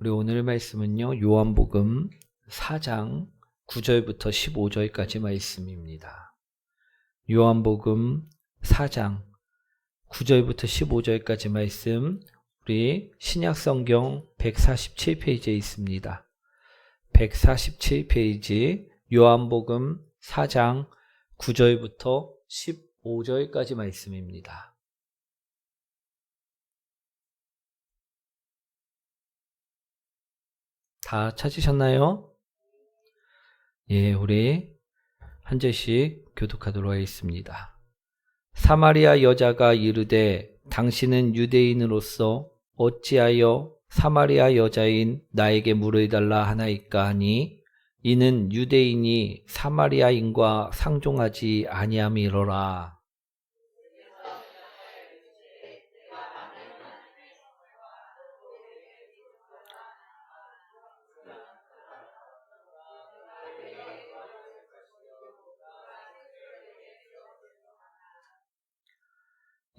우리 오늘 말씀은요, 요한복음 4장 9절부터 15절까지 말씀입니다. 요한복음 4장 9절부터 15절까지 말씀, 우리 신약성경 147페이지에 있습니다. 147페이지 요한복음 4장 9절부터 15절까지 말씀입니다. 다 찾으셨나요? 예, 우리 한 절씩 교독하도록 하겠습니다. 사마리아 여자가 이르되 당신은 유대인으로서 어찌하여 사마리아 여자인 나에게 물을 달라 하나이까 하니 이는 유대인이 사마리아인과 상종하지 아니함이로라.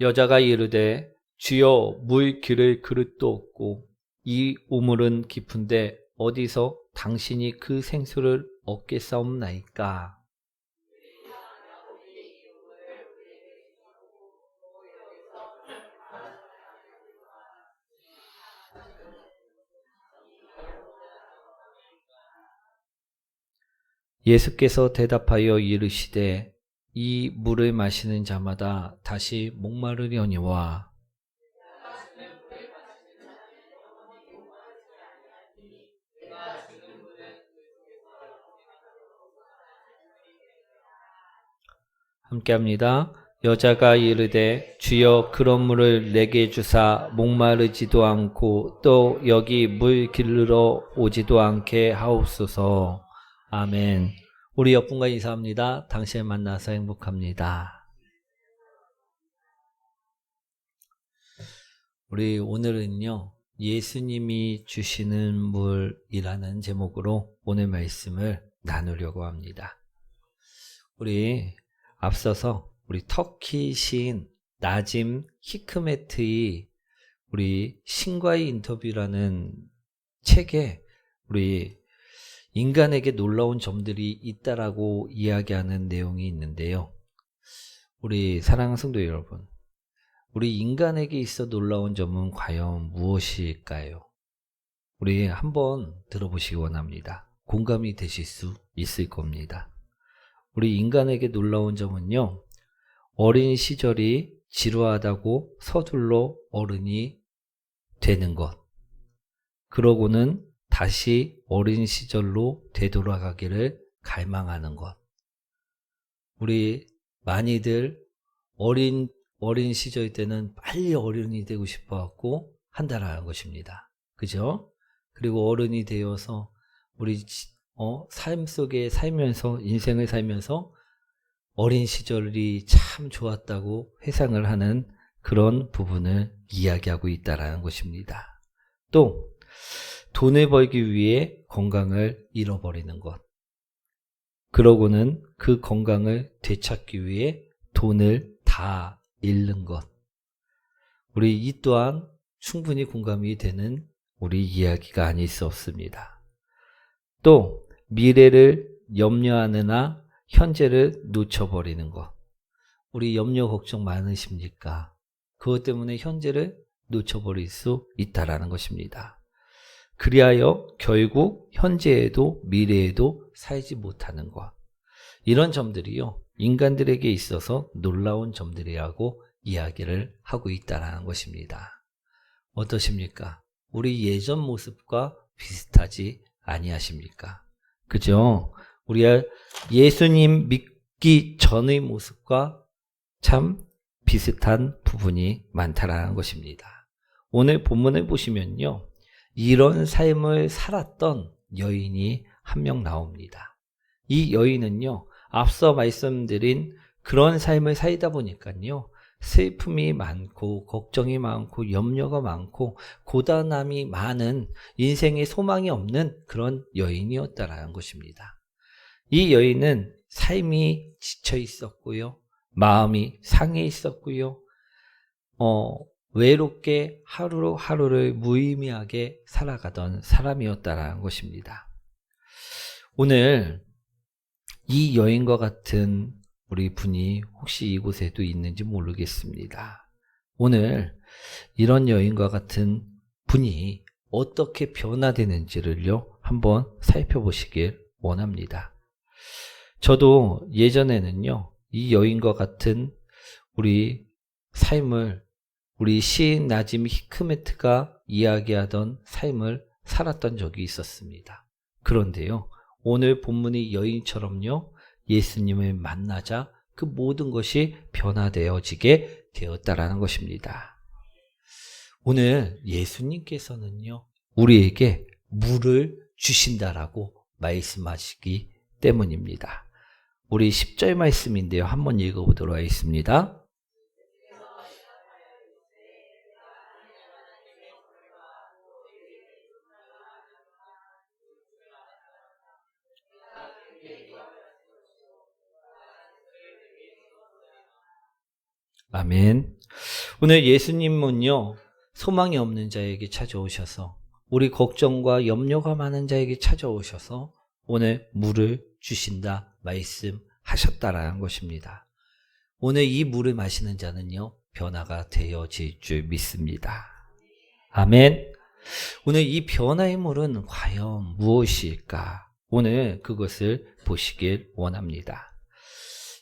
여자가 이르되 주여 물 기를 그릇도 없고 이 우물은 깊은데 어디서 당신이 그 생수를 얻겠사옵나이까. 예수께서 대답하여 이르시되 이 물을 마시는 자마다 다시 목마르려니와 함께합니다. 여자가 이르되 주여 그런 물을 내게 주사 목마르지도 않고 또 여기 물 기르러 오지도 않게 하옵소서. 아멘. 우리 옆분과 인사합니다. 당신을 만나서 행복합니다. 우리 오늘은요, 예수님이 주시는 물이라는 제목으로 오늘 말씀을 나누려고 합니다. 우리 앞서서 우리 터키 시인 나짐 히크메트의 우리 신과의 인터뷰라는 책에 우리 인간에게 놀라운 점들이 있다라고 이야기하는 내용이 있는데요. 우리 사랑하는 성도 여러분, 우리 인간에게 있어 놀라운 점은 과연 무엇일까요? 우리 한번 들어보시기 원합니다. 공감이 되실 수 있을 겁니다. 우리 인간에게 놀라운 점은요, 어린 시절이 지루하다고 서둘러 어른이 되는 것, 그러고는 다시 어린 시절로 되돌아가기를 갈망하는 것. 우리 많이들 어린 시절 때는 빨리 어른이 되고 싶어갖고 한다라는 것입니다. 그죠? 그리고 어른이 되어서 우리 삶 속에 살면서, 인생을 살면서 어린 시절이 참 좋았다고 회상을 하는 그런 부분을 이야기하고 있다라는 것입니다. 또 돈을 벌기 위해 건강을 잃어버리는 것. 그러고는 그 건강을 되찾기 위해 돈을 다 잃는 것. 우리 이 또한 충분히 공감이 되는 우리 이야기가 아닐 수 없습니다. 또 미래를 염려하느나 현재를 놓쳐버리는 것. 우리 염려 걱정 많으십니까? 그것 때문에 현재를 놓쳐버릴 수 있다라는 것입니다. 그리하여 결국 현재에도 미래에도 살지 못하는 것. 이런 점들이요, 인간들에게 있어서 놀라운 점들이라고 이야기를 하고 있다는 것입니다. 어떠십니까? 우리 예전 모습과 비슷하지 아니하십니까? 그죠? 우리가 예수님 믿기 전의 모습과 참 비슷한 부분이 많다라는 것입니다. 오늘 본문을 보시면요, 이런 삶을 살았던 여인이 한 명 나옵니다. 이 여인은요, 앞서 말씀드린 그런 삶을 살다 보니까요, 슬픔이 많고 걱정이 많고 염려가 많고 고단함이 많은, 인생에 소망이 없는 그런 여인이었다라는 것입니다. 이 여인은 삶이 지쳐 있었고요, 마음이 상해 있었고요, 외롭게 하루하루를 무의미하게 살아가던 사람이었다라는 것입니다. 오늘 이 여인과 같은 우리 분이 혹시 이곳에도 있는지 모르겠습니다. 오늘 이런 여인과 같은 분이 어떻게 변화되는지를요, 한번 살펴보시길 원합니다. 저도 예전에는요, 이 여인과 같은 우리 삶을, 우리 시인 나짐 히크메트가 이야기하던 삶을 살았던 적이 있었습니다. 그런데요, 오늘 본문의 여인처럼요, 예수님을 만나자 그 모든 것이 변화되어지게 되었다라는 것입니다. 오늘 예수님께서는요, 우리에게 물을 주신다라고 말씀하시기 때문입니다. 우리 10절 말씀인데요, 한번 읽어보도록 하겠습니다. 아멘. 오늘 예수님은요, 소망이 없는 자에게 찾아오셔서, 우리 걱정과 염려가 많은 자에게 찾아오셔서 오늘 물을 주신다 말씀하셨다라는 것입니다. 오늘 이 물을 마시는 자는요, 변화가 되어질 줄 믿습니다. 아멘. 오늘 이 변화의 물은 과연 무엇일까? 오늘 그것을 보시길 원합니다.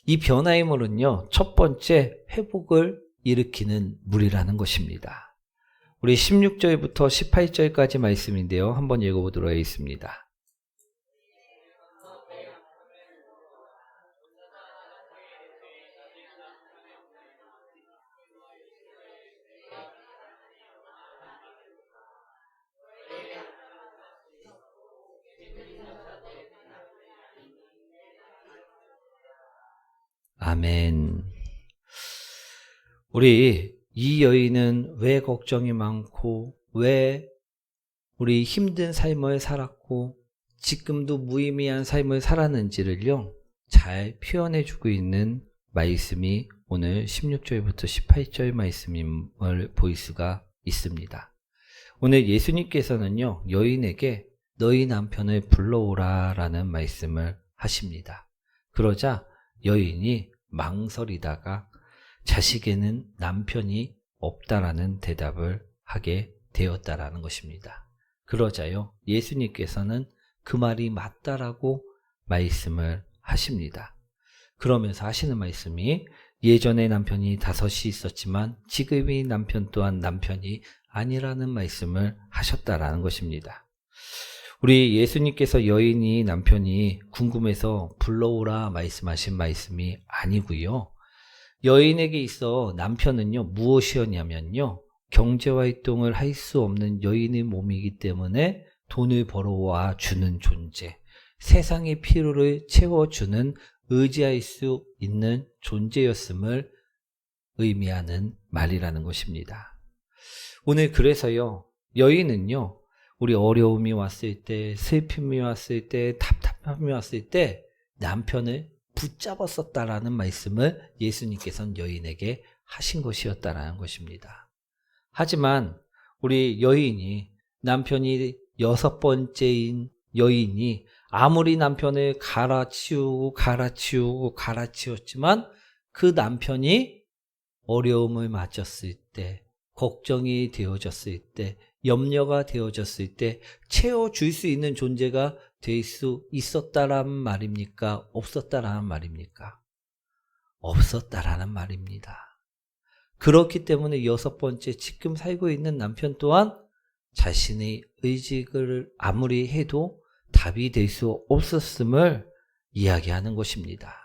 이 변화의 물은요, 첫 번째 회복을 일으키는 물이라는 것입니다. 우리 16절부터 18절까지 말씀인데요, 한번 읽어보도록 하겠습니다. 아멘. 우리 이 여인은 왜 걱정이 많고, 왜 우리 힘든 삶을 살았고, 지금도 무의미한 삶을 살았는지를요, 잘 표현해주고 있는 말씀이 오늘 16절부터 18절 말씀임을 볼 수가 있습니다. 오늘 예수님께서는요, 여인에게 너희 남편을 불러오라 라는 말씀을 하십니다. 그러자 여인이 망설이다가 자식에는 남편이 없다라는 대답을 하게 되었다라는 것입니다. 그러자요, 예수님께서는 그 말이 맞다라고 말씀을 하십니다. 그러면서 하시는 말씀이, 예전에 남편이 5이 있었지만 지금의 남편 또한 남편이 아니라는 말씀을 하셨다라는 것입니다. 우리 예수님께서 여인이 남편이 궁금해서 불러오라 말씀하신 말씀이 아니고요. 여인에게 있어 남편은요, 무엇이었냐면요, 경제활동을 할 수 없는 여인의 몸이기 때문에 돈을 벌어와 주는 존재, 세상의 필요를 채워주는 의지할 수 있는 존재였음을 의미하는 말이라는 것입니다. 오늘 그래서요, 여인은요, 우리 어려움이 왔을 때, 슬픔이 왔을 때, 답답함이 왔을 때 남편을 붙잡았었다라는 말씀을 예수님께서는 여인에게 하신 것이었다라는 것입니다. 하지만 우리 여인이, 남편이 6번째인 여인이 아무리 남편을 갈아치웠지만 그 남편이 어려움을 맞았을 때, 걱정이 되어졌을 때, 염려가 되어졌을 때 채워줄 수 있는 존재가 될 수 있었다라는 말입니까? 없었다라는 말입니까? 없었다라는 말입니다. 그렇기 때문에 6번째, 지금 살고 있는 남편 또한 자신의 의지를 아무리 해도 답이 될 수 없었음을 이야기하는 것입니다.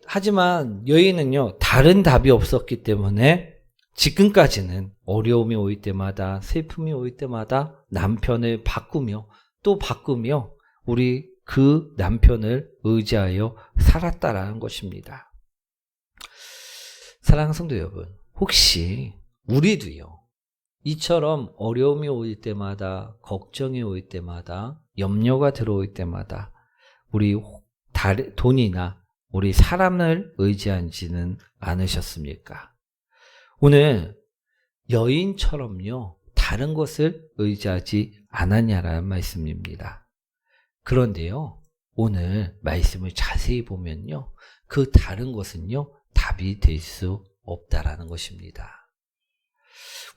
하지만 여인은요, 다른 답이 없었기 때문에 지금까지는 어려움이 올 때마다, 슬픔이 올 때마다 남편을 바꾸며 또 바꾸며 우리 그 남편을 의지하여 살았다라는 것입니다. 사랑하는 성도 여러분, 혹시 우리도요, 이처럼 어려움이 올 때마다, 걱정이 올 때마다, 염려가 들어올 때마다 우리 돈이나 우리 사람을 의지하지는 않으셨습니까? 오늘 여인처럼요, 다른 것을 의지하지 않았냐라는 말씀입니다. 그런데요, 오늘 말씀을 자세히 보면요, 그 다른 것은요, 답이 될 수 없다라는 것입니다.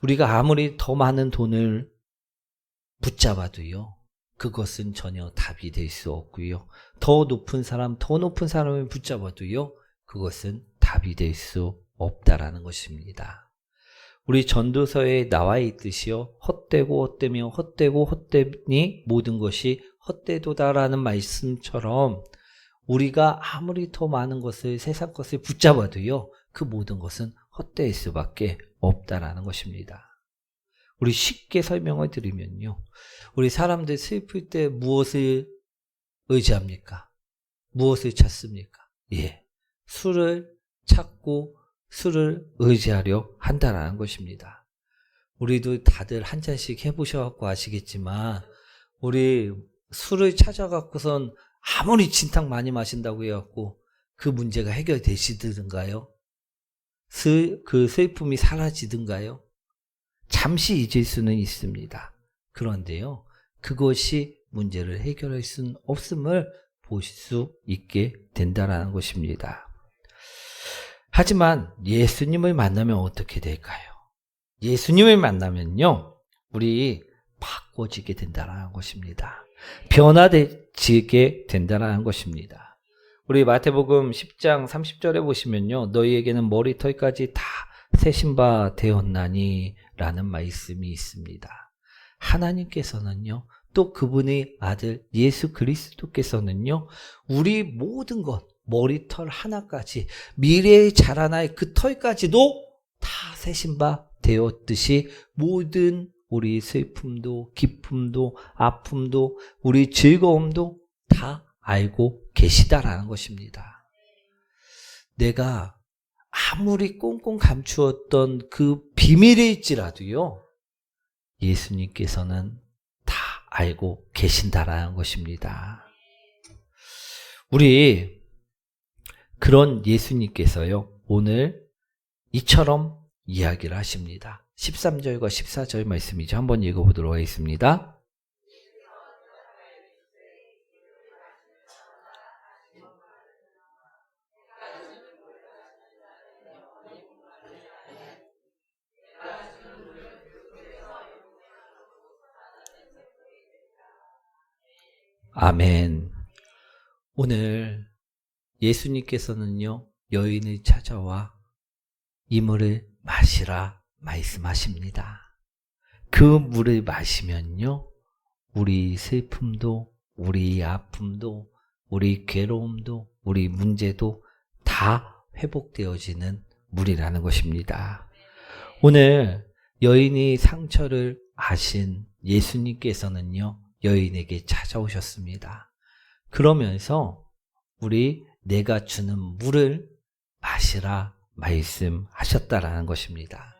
우리가 아무리 더 많은 돈을 붙잡아도요, 그것은 전혀 답이 될 수 없고요. 더 높은 사람을 붙잡아도요, 그것은 답이 될 수 없다라는 것입니다. 우리 전도서에 나와 있듯이요, 헛되고 헛되며 헛되고 헛되니 모든 것이 헛되도다라는 말씀처럼 우리가 아무리 더 많은 것을, 세상 것을 붙잡아도요, 그 모든 것은 헛되일 수밖에 없다라는 것입니다. 우리 쉽게 설명을 드리면요, 우리 사람들 슬플 때 무엇을 의지합니까? 무엇을 찾습니까? 예, 술을 찾고 술을 의지하려 한다라는 것입니다. 우리도 다들 한 잔씩 해보셔갖고 아시겠지만, 우리 술을 찾아갖고선 아무리 진탕 많이 마신다고 해갖고 그 문제가 해결되시든가요? 그 슬픔이 사라지든가요? 잠시 잊을 수는 있습니다. 그런데요, 그것이 문제를 해결할 수는 없음을 보실 수 있게 된다는 것입니다. 하지만 예수님을 만나면 어떻게 될까요? 예수님을 만나면요, 우리 바꿔지게 된다는 것입니다. 변화되게 된다는 것입니다. 우리 마태복음 10장 30절에 보시면요, 너희에게는 머리털까지 다 세신 바 되었나니 라는 말씀이 있습니다. 하나님께서는요, 또 그분의 아들 예수 그리스도께서는요, 우리 모든 것, 머리털 하나까지, 미래에 자라날 그 털까지도 다 세신 바 되었듯이 모든 우리 슬픔도 기쁨도 아픔도 우리 즐거움도 다 알고 계시다라는 것입니다. 내가 아무리 꽁꽁 감추었던 그 비밀일지라도요, 예수님께서는 다 알고 계신다라는 것입니다. 우리 그런 예수님께서요, 오늘 이처럼 이야기를 하십니다. 13절과 14절 말씀이죠. 한번 읽어보도록 하겠습니다. 아멘. 오늘 예수님께서는요, 여인을 찾아와 이 물을 마시라 말씀하십니다. 그 물을 마시면요, 우리 슬픔도, 우리 아픔도, 우리 괴로움도, 우리 문제도 다 회복되어지는 물이라는 것입니다. 오늘 여인이 상처를 아신 예수님께서는요, 여인에게 찾아오셨습니다. 그러면서 내가 주는 물을 마시라 말씀하셨다라는 것입니다.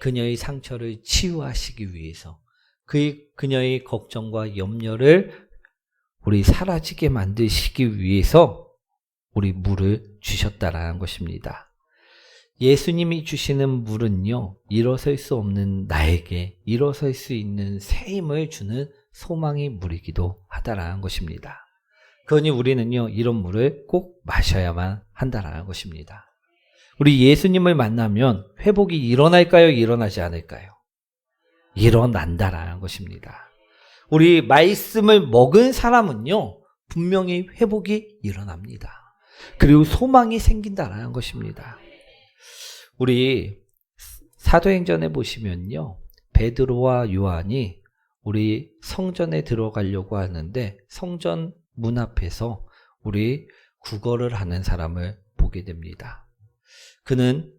그녀의 상처를 치유하시기 위해서, 그녀의 걱정과 염려를 사라지게 만드시기 위해서 우리 물을 주셨다라는 것입니다. 예수님이 주시는 물은요, 일어설 수 없는 나에게 일어설 수 있는 새 힘을 주는 소망의 물이기도 하다라는 것입니다. 그러니 우리는요, 이런 물을 꼭 마셔야만 한다라는 것입니다. 우리 예수님을 만나면 회복이 일어날까요? 일어나지 않을까요? 일어난다라는 것입니다. 우리 말씀을 먹은 사람은요, 분명히 회복이 일어납니다. 그리고 소망이 생긴다라는 것입니다. 우리 사도행전에 보시면요, 베드로와 요한이 우리 성전에 들어가려고 하는데 성전 문 앞에서 우리 구걸을 하는 사람을 보게 됩니다. 그는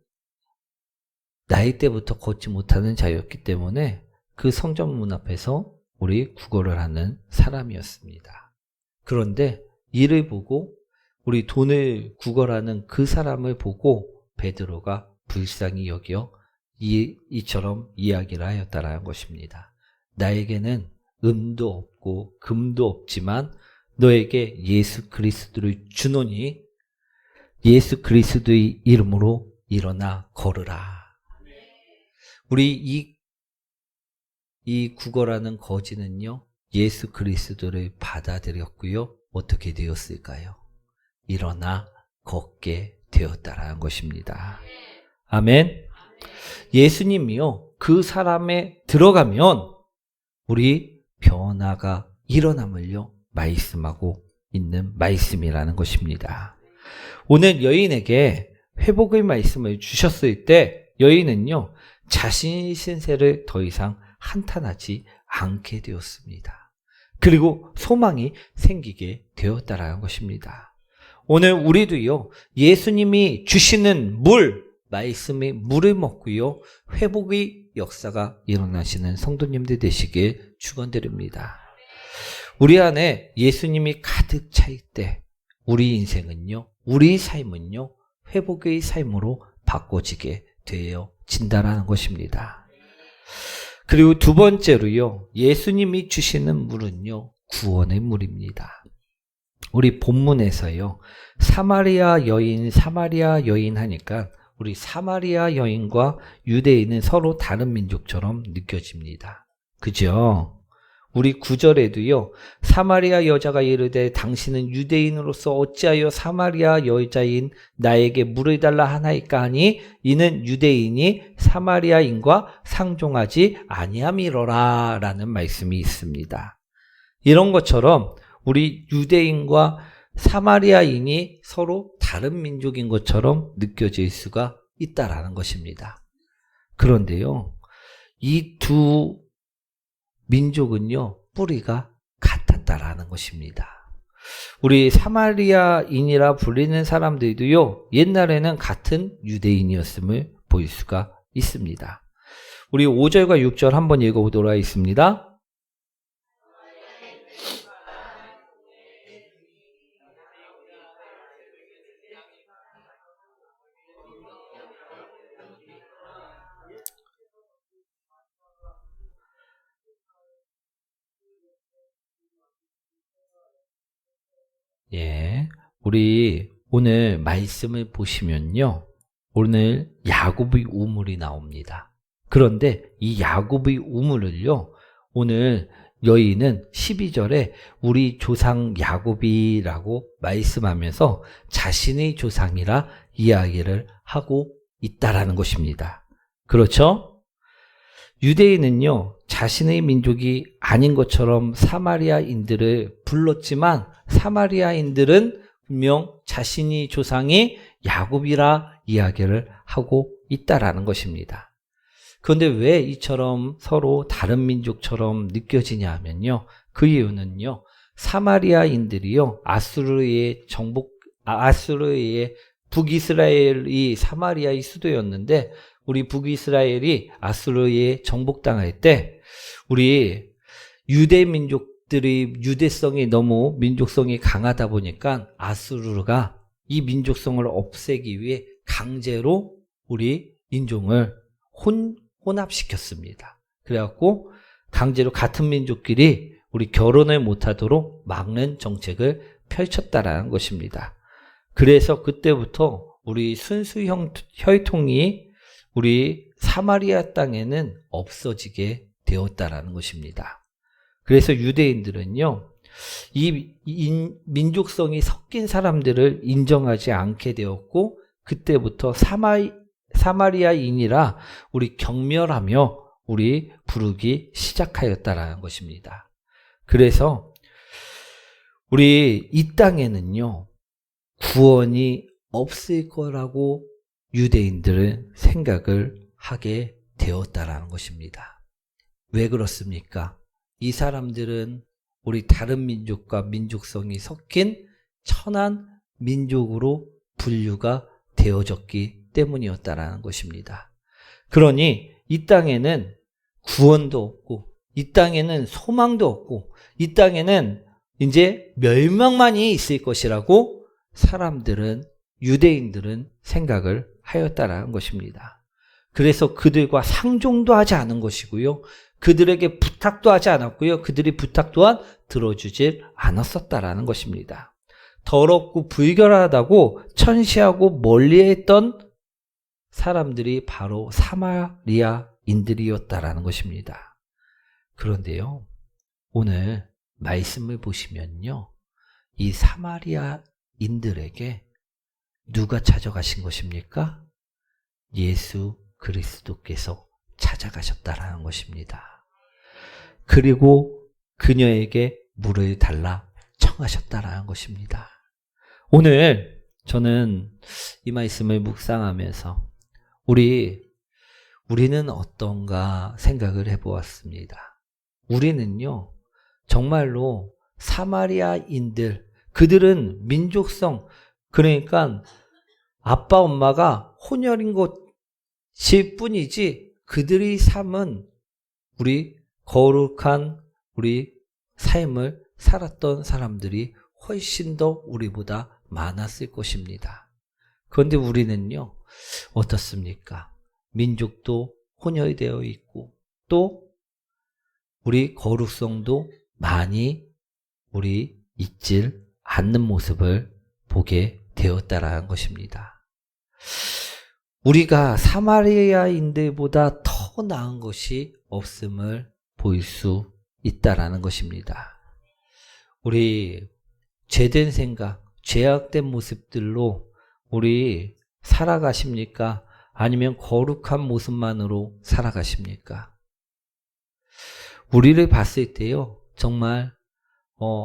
나이 때부터 걷지 못하는 자였기 때문에 그 성전 문 앞에서 우리 구걸을 하는 사람이었습니다. 그런데 이를 보고, 우리 돈을 구걸하는 그 사람을 보고 베드로가 불쌍히 여겨 이처럼 이야기를 하였다라는 것입니다. 나에게는 은도 없고 금도 없지만 너에게 예수 그리스도를 주노니 예수 그리스도의 이름으로 일어나 걸으라. 우리 이 국어라는 거지는요, 예수 그리스도를 받아들였고요. 어떻게 되었을까요? 일어나 걷게 되었다라는 것입니다. 아멘. 예수님이요, 그 사람에 들어가면 우리 변화가 일어남을요, 말씀하고 있는 말씀이라는 것입니다. 오늘 여인에게 회복의 말씀을 주셨을 때 여인은요, 자신의 신세를 더 이상 한탄하지 않게 되었습니다. 그리고 소망이 생기게 되었다라는 것입니다. 오늘 우리도요, 예수님이 주시는 말씀의 물을 먹고요, 회복의 역사가 일어나시는 성도님들 되시길 축원드립니다. 우리 안에 예수님이 가득 차일 때 우리 인생은요, 우리 삶은요, 회복의 삶으로 바꿔지게 되어진다라는 것입니다. 그리고 두 번째로요, 예수님이 주시는 물은요, 구원의 물입니다. 우리 본문에서요, 사마리아 여인 하니까 우리 사마리아 여인과 유대인은 서로 다른 민족처럼 느껴집니다. 그죠? 우리 9절에도요, 사마리아 여자가 이르되 당신은 유대인으로서 어찌하여 사마리아 여자인 나에게 물을 달라 하나이까 하니 이는 유대인이 사마리아인과 상종하지 아니함이로라 라는 말씀이 있습니다. 이런 것처럼 우리 유대인과 사마리아인이 서로 다른 민족인 것처럼 느껴질 수가 있다라는 것입니다. 그런데요, 이 두 민족은요, 뿌리가 같았다라는 것입니다. 우리 사마리아인이라 불리는 사람들도요, 옛날에는 같은 유대인이었음을 볼 수가 있습니다. 우리 5절과 6절 한번 읽어보도록 하겠습니다. 예, 우리 오늘 말씀을 보시면요, 오늘 야곱의 우물이 나옵니다. 그런데 이 야곱의 우물을요, 오늘 여인은 12절에 우리 조상 야곱이라고 말씀하면서 자신의 조상이라 이야기를 하고 있다라는 것입니다. 그렇죠? 유대인은요, 자신의 민족이 아닌 것처럼 사마리아인들을 불렀지만 사마리아인들은 분명 자신의 조상이 야곱이라 이야기를 하고 있다라는 것입니다. 그런데 왜 이처럼 서로 다른 민족처럼 느껴지냐 하면요, 그 이유는요, 사마리아인들이요, 아수르의 북이스라엘이 사마리아의 수도였는데 우리 북이스라엘이 아수르에 정복당할 때 우리 유대 민족들이 유대성이 너무 민족성이 강하다 보니까 아수르가 이 민족성을 없애기 위해 강제로 우리 인종을 혼합시켰습니다. 그래갖고 강제로 같은 민족끼리 우리 결혼을 못하도록 막는 정책을 펼쳤다라는 것입니다. 그래서 그때부터 우리 순수 혈통이 우리 사마리아 땅에는 없어지게 되었다라는 것입니다. 그래서 유대인들은요, 이 민족성이 섞인 사람들을 인정하지 않게 되었고, 그때부터 사마리아인이라 우리 경멸하며 우리 부르기 시작하였다라는 것입니다. 그래서 우리 이 땅에는요, 구원이 없을 거라고 유대인들은 생각을 하게 되었다라는 것입니다. 왜 그렇습니까? 이 사람들은 우리 다른 민족과 민족성이 섞인 천한 민족으로 분류가 되어졌기 때문이었다라는 것입니다. 그러니 이 땅에는 구원도 없고, 이 땅에는 소망도 없고, 이 땅에는 이제 멸망만이 있을 것이라고 사람들은, 유대인들은 생각을 하였다라는 것입니다. 그래서 그들과 상종도 하지 않은 것이고요, 그들에게 부탁도 하지 않았고요, 그들이 부탁 또한 들어주질 않았었다라는 것입니다. 더럽고 불결하다고 천시하고 멀리했던 사람들이 바로 사마리아 사마리아인들이었다라는 것입니다. 그런데요, 오늘 말씀을 보시면요, 이 사마리아인들에게 누가 찾아가신 것입니까? 예수 그리스도께서 찾아가셨다라는 것입니다. 그리고 그녀에게 물을 달라 청하셨다라는 것입니다. 오늘 저는 이 말씀을 묵상하면서 우리는 어떤가 생각을 해보았습니다. 우리는요, 정말로 사마리아인들, 그들은 민족성, 그러니까 아빠 엄마가 혼혈인 것일 뿐이지 그들의 삶은 우리 거룩한 우리 삶을 살았던 사람들이 훨씬 더 우리보다 많았을 것입니다. 그런데 우리는요, 어떻습니까? 민족도 혼혈되어 있고 또 우리 거룩성도 많이 우리 잊질 않는 모습을 보게 되었다라는 것입니다. 우리가 사마리아인들보다 더 나은 것이 없음을 보일 수 있다라는 것입니다. 우리 죄된 생각, 죄악된 모습들로 우리 살아가십니까? 아니면 거룩한 모습만으로 살아가십니까? 우리를 봤을 때요, 정말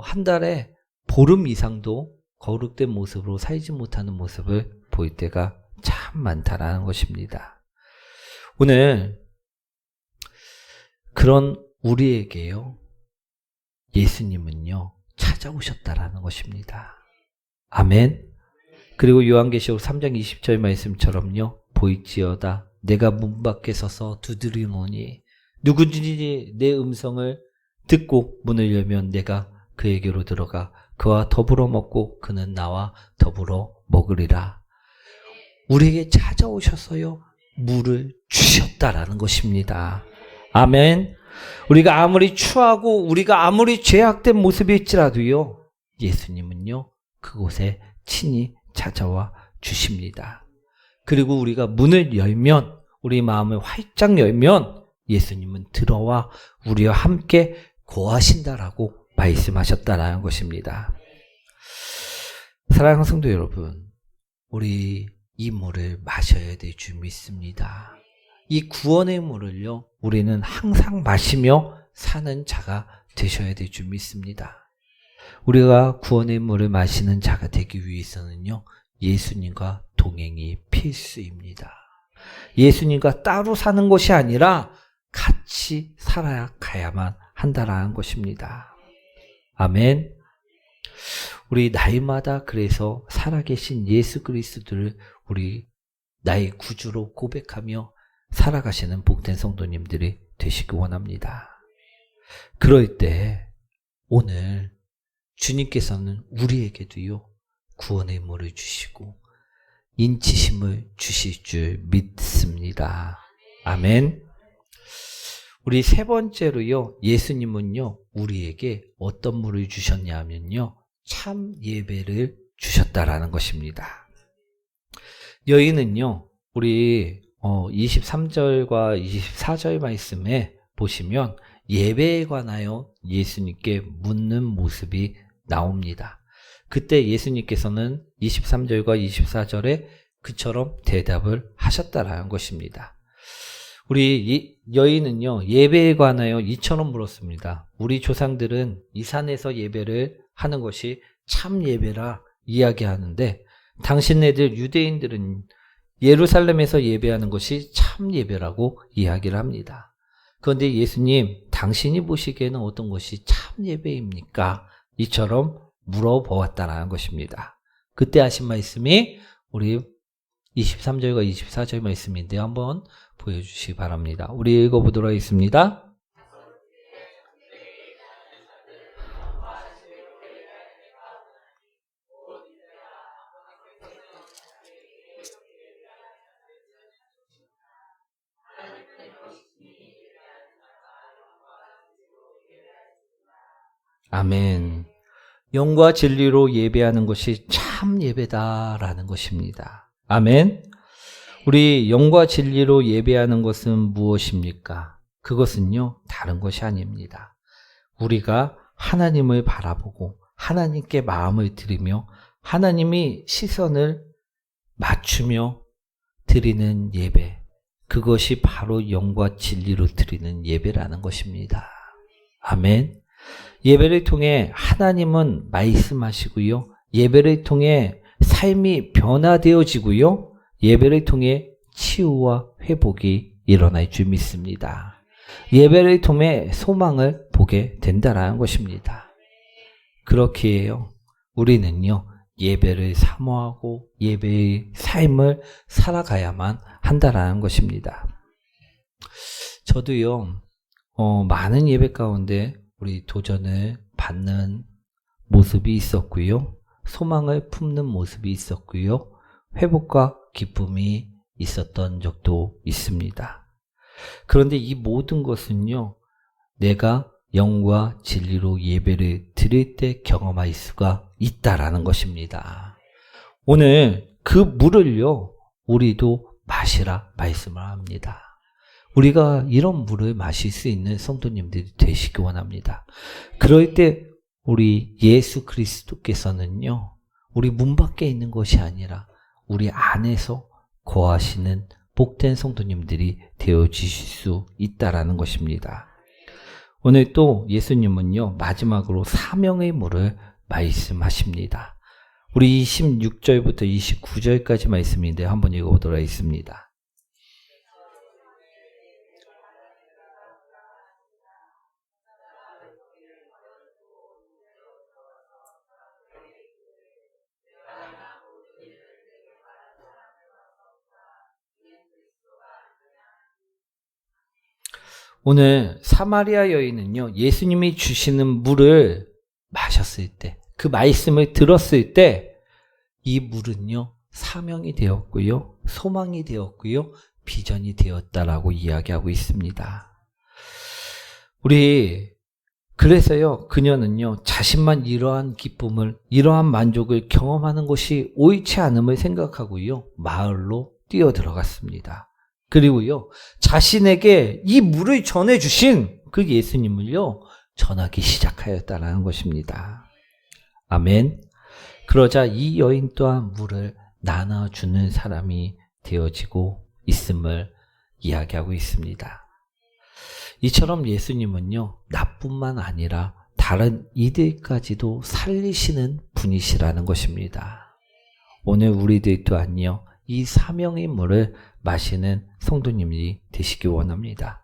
한 달에 보름 이상도 거룩된 모습으로 살지 못하는 모습을 보일 때가 참 많다라는 것입니다. 오늘 그런 우리에게요, 예수님은요, 찾아오셨다라는 것입니다. 아멘. 그리고 요한계시록 3장 20절 말씀처럼요, 보일지어다 내가 문 밖에 서서 두드리노니 누구든지 내 음성을 듣고 문을 열면 내가 그에게로 들어가 그와 더불어 먹고 그는 나와 더불어 먹으리라. 우리에게 찾아오셔서요, 물을 주셨다라는 것입니다. 아멘. 우리가 아무리 추하고 우리가 아무리 죄악된 모습일지라도요, 예수님은요, 그곳에 친히 찾아와 주십니다. 그리고 우리가 문을 열면, 우리 마음을 활짝 열면 예수님은 들어와 우리와 함께 거하신다라고 말씀하셨다라는 것입니다. 사랑하는 성도 여러분, 우리 이 물을 마셔야 될 줄 믿습니다. 이 구원의 물을요, 우리는 항상 마시며 사는 자가 되셔야 될 줄 믿습니다. 우리가 구원의 물을 마시는 자가 되기 위해서는요, 예수님과 동행이 필수입니다. 예수님과 따로 사는 것이 아니라 같이 살아가야만 한다라는 것입니다. 아멘. 우리 날마다 그래서 살아계신 예수 그리스도를 우리 나의 구주로 고백하며 살아가시는 복된 성도님들이 되시기 원합니다. 그럴 때 오늘 주님께서는 우리에게도요, 구원의 물을 주시고 인치심을 주실 줄 믿습니다. 아멘. 우리 세 번째로요, 예수님은요, 우리에게 어떤 물을 주셨냐 하면요, 참 예배를 주셨다라는 것입니다. 여인은요, 우리 23절과 24절 말씀에 보시면 예배에 관하여 예수님께 묻는 모습이 나옵니다. 그때 예수님께서는 23절과 24절에 그처럼 대답을 하셨다라는 것입니다. 우리 여인은요, 예배에 관하여 이처럼 물었습니다. 우리 조상들은 이 산에서 예배를 하는 것이 참 예배라 이야기하는데 당신네들 유대인들은 예루살렘에서 예배하는 것이 참 예배라고 이야기를 합니다. 그런데 예수님, 당신이 보시기에는 어떤 것이 참 예배입니까? 이처럼 물어보았다는 것입니다. 그때 하신 말씀이 우리 23절과 24절 말씀인데 한번 보여주시기 바랍니다. 우리 읽어보도록 하겠습니다. 아멘. 영과 진리로 예배하는 것이 참 예배다라는 것입니다. 아멘. 우리 영과 진리로 예배하는 것은 무엇입니까? 그것은요, 다른 것이 아닙니다. 우리가 하나님을 바라보고 하나님께 마음을 드리며 하나님이 시선을 맞추며 드리는 예배, 그것이 바로 영과 진리로 드리는 예배라는 것입니다. 아멘. 예배를 통해 하나님은 말씀하시고요, 예배를 통해 삶이 변화되어지고요, 예배를 통해 치유와 회복이 일어날 줄 믿습니다. 예배를 통해 소망을 보게 된다는 것입니다. 그렇기에요, 우리는요, 예배를 사모하고 예배의 삶을 살아가야만 한다는 것입니다. 저도요, 많은 예배 가운데 우리 도전을 받는 모습이 있었고요, 소망을 품는 모습이 있었고요, 회복과 기쁨이 있었던 적도 있습니다. 그런데 이 모든 것은요, 내가 영과 진리로 예배를 드릴 때 경험할 수가 있다라는 것입니다. 오늘 그 물을요, 우리도 마시라 말씀을 합니다. 우리가 이런 물을 마실 수 있는 성도님들이 되시기 원합니다. 그럴 때 우리 예수 그리스도께서는요, 우리 문 밖에 있는 것이 아니라 우리 안에서 거하시는 복된 성도님들이 되어지실 수 있다라는 것입니다. 오늘 또 예수님은요, 마지막으로 사명의 물을 말씀하십니다. 우리 26절부터 29절까지 말씀인데 한번 읽어보도록 하겠습니다. 오늘 사마리아 여인은요, 예수님이 주시는 물을 마셨을 때, 그 말씀을 들었을 때, 이 물은요, 사명이 되었고요, 소망이 되었고요, 비전이 되었다라고 이야기하고 있습니다. 그래서요, 그녀는요, 자신만 이러한 기쁨을, 이러한 만족을 경험하는 것이 옳지 않음을 생각하고요, 마을로 뛰어들어갔습니다. 그리고요, 자신에게 이 물을 전해주신 그 예수님을요, 전하기 시작하였다는 것입니다. 아멘. 그러자 이 여인 또한 물을 나눠주는 사람이 되어지고 있음을 이야기하고 있습니다. 이처럼 예수님은요, 나뿐만 아니라 다른 이들까지도 살리시는 분이시라는 것입니다. 오늘 우리들 또한요, 이 사명의 물을 마시는 성도님이 되시기 원합니다.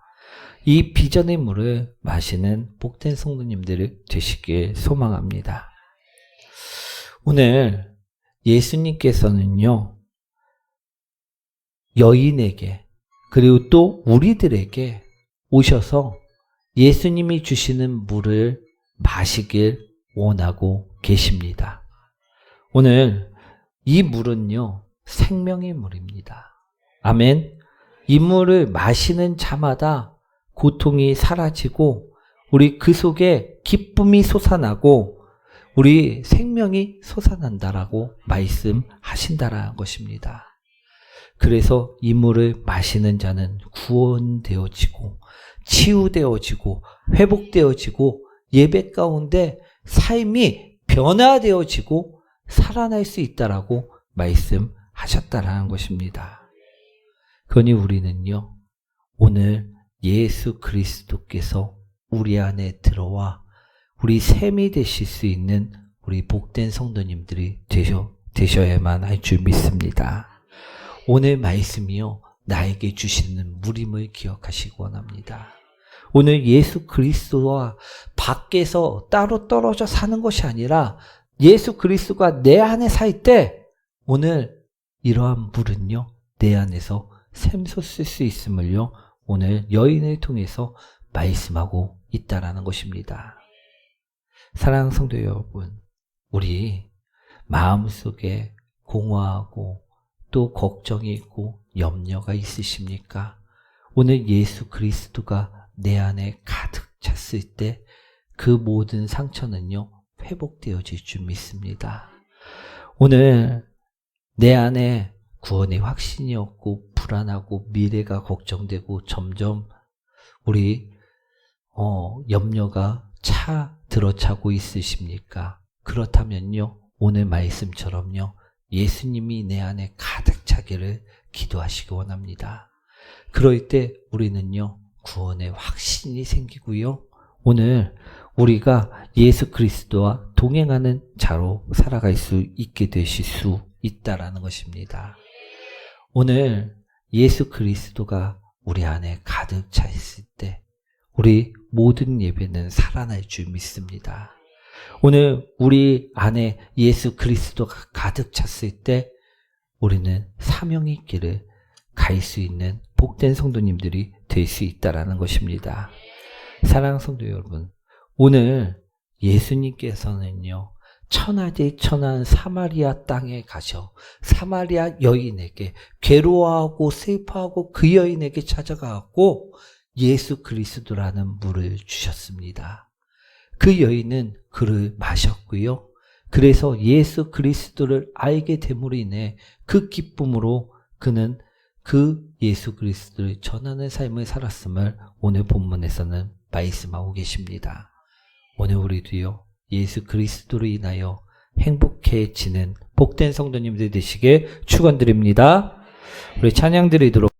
이 비전의 물을 마시는 복된 성도님들이 되시길 소망합니다. 오늘 예수님께서는요, 여인에게 그리고 또 우리들에게 오셔서 예수님이 주시는 물을 마시길 원하고 계십니다. 오늘 이 물은요, 생명의 물입니다. 아멘. 이 물을 마시는 자마다 고통이 사라지고 우리 그 속에 기쁨이 솟아나고 우리 생명이 솟아난다라고 말씀하신다라는 것입니다. 그래서 이 물을 마시는 자는 구원되어지고 치유되어지고 회복되어지고 예배 가운데 삶이 변화되어지고 살아날 수 있다라고 말씀하셨다라는 것입니다. 그러니 우리는요, 오늘 예수 그리스도께서 우리 안에 들어와 우리 샘이 되실 수 있는 우리 복된 성도님들이 되셔야만 할 줄 믿습니다. 오늘 말씀이요, 나에게 주시는 물임을 기억하시기 원합니다. 오늘 예수 그리스도와 밖에서 따로 떨어져 사는 것이 아니라 예수 그리스도가 내 안에 살 때 오늘 이러한 물은요, 내 안에서 샘솟을 수 있음을요, 오늘 여인을 통해서 말씀하고 있다라는 것입니다. 사랑하는 성도 여러분, 우리 마음속에 공허하고 또 걱정이 있고 염려가 있으십니까? 오늘 예수 그리스도가 내 안에 가득 찼을 때 그 모든 상처는요, 회복되어질 줄 믿습니다. 오늘 내 안에 구원의 확신이 없고 불안하고 미래가 걱정되고 점점 우리 염려가 들어차고 있으십니까? 그렇다면요, 오늘 말씀처럼요, 예수님이 내 안에 가득 차기를 기도하시기 원합니다. 그럴 때 우리는요, 구원의 확신이 생기고요, 오늘 우리가 예수 그리스도와 동행하는 자로 살아갈 수 있게 되실 수 있다라는 것입니다. 오늘 예수 그리스도가 우리 안에 가득 차 있을 때 우리 모든 예배는 살아날 줄 믿습니다. 오늘 우리 안에 예수 그리스도가 가득 찼을 때 우리는 사명의 길을 갈 수 있는 복된 성도님들이 될 수 있다라는 것입니다. 사랑하는 성도 여러분, 오늘 예수님께서는요, 천하디 천한 사마리아 땅에 가셔 사마리아 여인에게 괴로워하고 슬퍼하고 그 여인에게 찾아가고 예수 그리스도라는 물을 주셨습니다. 그 여인은 그를 마셨고요. 그래서 예수 그리스도를 알게 됨으로 인해 그 기쁨으로 그는 그 예수 그리스도를 전하는 삶을 살았음을 오늘 본문에서는 말씀하고 계십니다. 오늘 우리도요, 예수 그리스도로 인하여 행복해지는 복된 성도님들 되시길 축원드립니다. 우리 찬양 드리도록